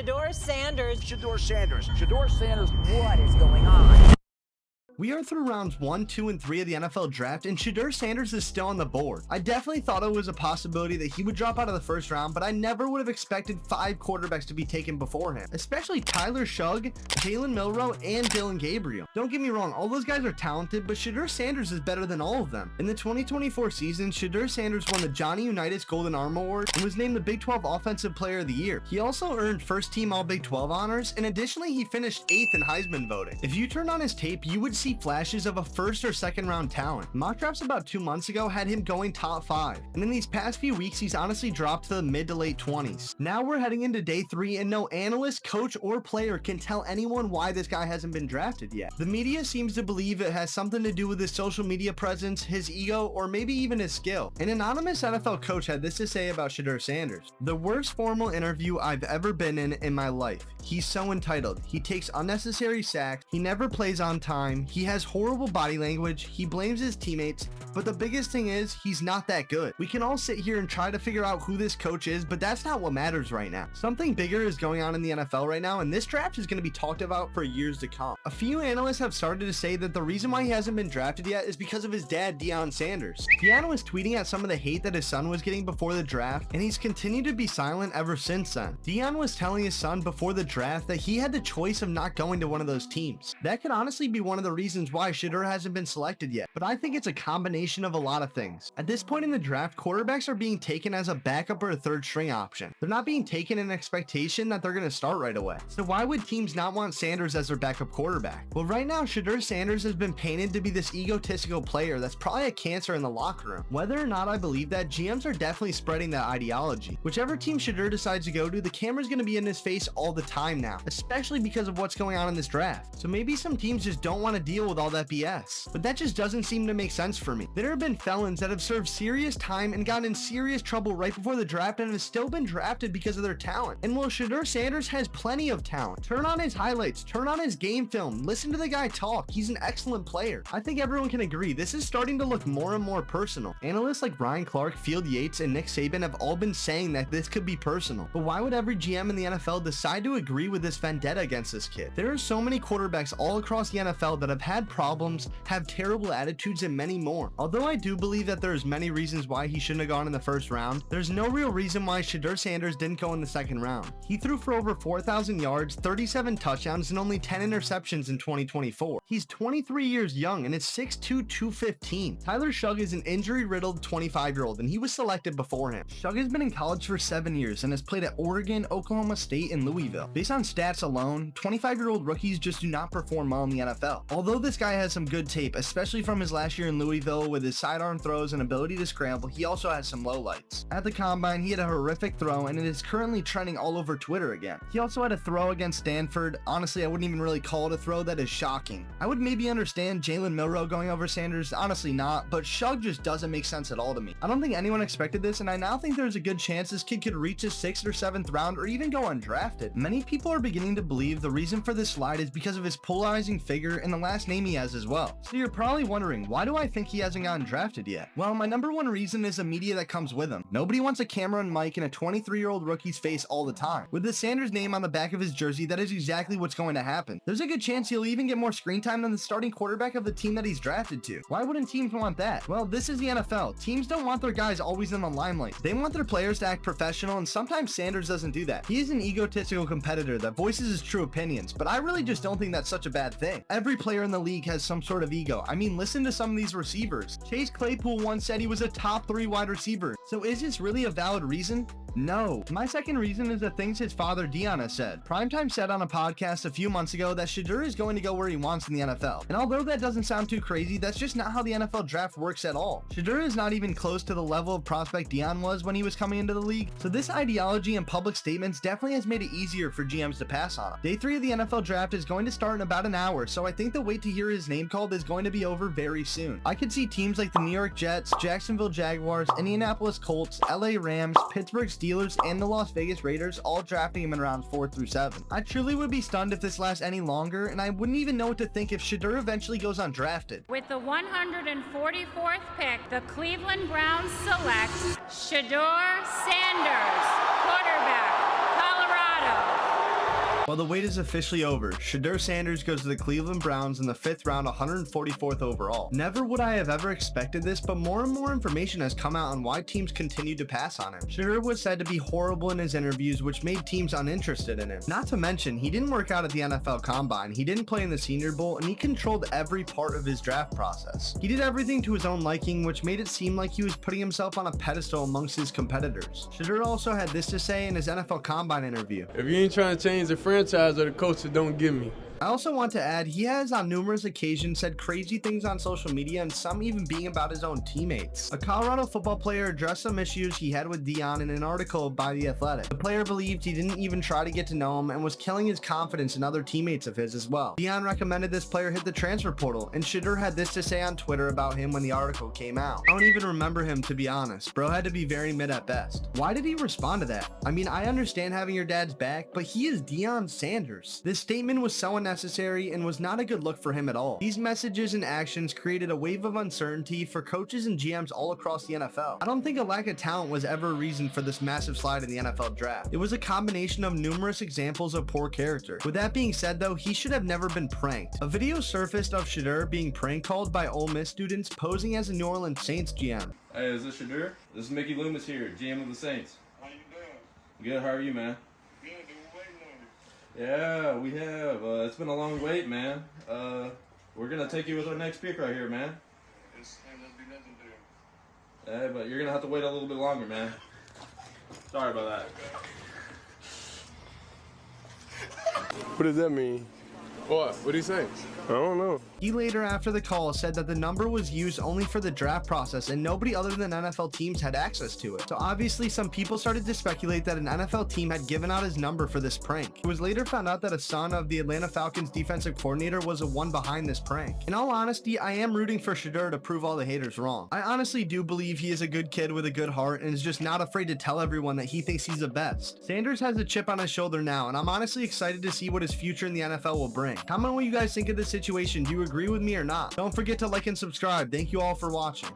Shedeur Sanders. Shedeur Sanders. Shedeur Sanders. What is going on? We are through rounds 1, 2, and 3 of the NFL draft, and Shedeur Sanders is still on the board. I definitely thought it was a possibility that he would drop out of the first round, but I never would have expected 5 quarterbacks to be taken before him, especially Tyler Shugg, Jalen Milroe, and Dylan Gabriel. Don't get me wrong, all those guys are talented, but Shedeur Sanders is better than all of them. In the 2024 season, Shedeur Sanders won the Johnny Unitas Golden Arm Award and was named the Big 12 Offensive Player of the Year. He also earned first team All Big 12 honors, and additionally, he finished 8th in Heisman voting. If you turn on his tape, you would see flashes of a first or second round talent. Mock drafts about 2 months ago had him going top 5, and in these past few weeks he's honestly dropped to the mid to late 20s. Now we're heading into day 3 and no analyst, coach, or player can tell anyone why this guy hasn't been drafted yet. The media seems to believe it has something to do with his social media presence, his ego, or maybe even his skill. An anonymous NFL coach had this to say about Shedeur Sanders: "The worst formal interview I've ever been in my life. He's so entitled. He takes unnecessary sacks. He never plays on time. He has horrible body language. He blames his teammates. But the biggest thing is, he's not that good." We can all sit here and try to figure out who this coach is, but that's not what matters right now. Something bigger is going on in the NFL right now, and this draft is going to be talked about for years to come. A few analysts have started to say that the reason why he hasn't been drafted yet is because of his dad, Deion Sanders. Deion was tweeting at some of the hate that his son was getting before the draft, and he's continued to be silent ever since then. Deion was telling his son before the draft that he had the choice of not going to one of those teams. That could honestly be one of the reasons why Shedeur hasn't been selected yet, but I think it's a combination of a lot of things. At this point in the draft, quarterbacks are being taken as a backup or a third string option. They're not being taken in expectation that they're going to start right away. So why would teams not want Sanders as their backup quarterback? Well, right now, Shedeur Sanders has been painted to be this egotistical player that's probably a cancer in the locker room. Whether or not I believe that, GMs are definitely spreading that ideology. Whichever team Shedeur decides to go to, the camera's going to be in his face all the time now, especially because of what's going on in this draft. So maybe some teams just don't want to deal with all that BS. But that just doesn't seem to make sense for me. There have been felons that have served serious time and gotten in serious trouble right before the draft and have still been drafted because of their talent. And while Shedeur Sanders has plenty of talent, turn on his highlights, turn on his game film, listen to the guy talk. He's an excellent player. I think everyone can agree this is starting to look more and more personal. Analysts like Brian Clark, Field Yates, and Nick Saban have all been saying that this could be personal. But why would every GM in the NFL decide to agree with this vendetta against this kid? There are so many quarterbacks all across the NFL that have had problems, have terrible attitudes, and many more. Although I do believe that there's many reasons why he shouldn't have gone in the first round, there's no real reason why Shedeur Sanders didn't go in the second round. He threw for over 4,000 yards, 37 touchdowns, and only 10 interceptions in 2024. He's 23 years young and is 6'2", 215. Tyler Shugg is an injury-riddled 25-year-old, and he was selected before him. Shugg has been in college for 7 years and has played at Oregon, Oklahoma State, and Louisville. Based on stats alone, 25-year-old rookies just do not perform well in the NFL. Although this guy has some good tape, especially from his last year in Louisville with his sidearm throws and ability to scramble, he also has some lowlights. At the combine, he had a horrific throw, and it is currently trending all over Twitter again. He also had a throw against Stanford. Honestly, I wouldn't even really call it a throw. That is shocking. I would maybe understand Jalen Milroe going over Sanders, honestly not, but Shugg just doesn't make sense at all to me. I don't think anyone expected this, and I now think there's a good chance this kid could reach his 6th or 7th round or even go undrafted. Many people are beginning to believe the reason for this slide is because of his polarizing figure and the last name he has as well. So you're probably wondering, why do I think he hasn't gotten drafted yet? Well, my number one reason is the media that comes with him. Nobody wants a camera and mic in a 23-year-old rookie's face all the time. With the Sanders name on the back of his jersey, that is exactly what's going to happen. There's a good chance he'll even get more screen time than the starting quarterback of the team that he's drafted to. Why wouldn't teams want that? Well, this is the NFL. Teams don't want their guys always in the limelight. They want their players to act professional, and sometimes Sanders doesn't do that. He is an egotistical competitor that voices his true opinions, but I really just don't think that's such a bad thing. Every player in the league has some sort of ego. I mean, listen to some of these receivers. Chase Claypool once said he was a top 3 wide receiver. So is this really a valid reason? No. My second reason is the things his father Deion has said. Primetime said on a podcast a few months ago that Shedeur is going to go where he wants in the NFL. And although that doesn't sound too crazy, that's just not how the NFL draft works at all. Shedeur is not even close to the level of prospect Deion was when he was coming into the league. So this ideology and public statements definitely has made it easier for GMs to pass on him. Day 3 of the NFL draft is going to start in about an hour, so I think the wait to hear his name called is going to be over very soon. I could see teams like the New York Jets, Jacksonville Jaguars, Indianapolis Colts, LA Rams, Pittsburgh Steelers, and the Las Vegas Raiders all drafting him in rounds 4 through 7. I truly would be stunned if this lasts any longer, and I wouldn't even know what to think if Shedeur eventually goes undrafted. With the 144th pick, the Cleveland Browns select Shedeur Sanders, quarterback, Colorado. Well, the wait is officially over. Shedeur Sanders goes to the Cleveland Browns in the 5th round, 144th overall. Never would I have ever expected this, but more and more information has come out on why teams continue to pass on him. Shedeur was said to be horrible in his interviews, which made teams uninterested in him. Not to mention, he didn't work out at the NFL Combine, he didn't play in the Senior Bowl, and he controlled every part of his draft process. He did everything to his own liking, which made it seem like he was putting himself on a pedestal amongst his competitors. Shedeur also had this to say in his NFL Combine interview. If you ain't trying to change the franchise or the coach, that don't give me. I also want to add, he has on numerous occasions said crazy things on social media, and some even being about his own teammates. A Colorado football player addressed some issues he had with Deion in an article by The Athletic. The player believed he didn't even try to get to know him and was killing his confidence in other teammates of his as well. Deion recommended this player hit the transfer portal, and Shedeur had this to say on Twitter about him when the article came out. I don't even remember him, to be honest. Bro had to be very mid at best. Why did he respond to that? I mean, I understand having your dad's back, but he is Deion Sanders. This statement was so unnecessary and was not a good look for him at all. These messages and actions created a wave of uncertainty for coaches and GMs all across the NFL. I don't think a lack of talent was ever a reason for this massive slide in the NFL draft. It was a combination of numerous examples of poor character. With that being said though, he should have never been pranked. A video surfaced of Shedeur being prank called by Ole Miss students posing as a New Orleans Saints GM. Hey, is this Shedeur? This is Mickey Loomis here, GM of the Saints. How you doing? Good, how are you, man? Good, been waiting on you. Yeah, we have. It's been a long wait, man. We're gonna take you with our next pick right here, man. It's ain't gonna be nothing there. Hey, but you're gonna have to wait a little bit longer, man. Sorry about that. What does that mean? What? What'd he say? I don't know. He later after the call said that the number was used only for the draft process and nobody other than NFL teams had access to it. So obviously some people started to speculate that an NFL team had given out his number for this prank. It was later found out that a son of the Atlanta Falcons defensive coordinator was the one behind this prank. In all honesty, I am rooting for Shedeur to prove all the haters wrong. I honestly do believe he is a good kid with a good heart and is just not afraid to tell everyone that he thinks he's the best. Sanders has a chip on his shoulder now, and I'm honestly excited to see what his future in the NFL will bring. Comment what you guys think of this situation. Do you agree with me or not? Don't forget to like and subscribe. Thank you all for watching.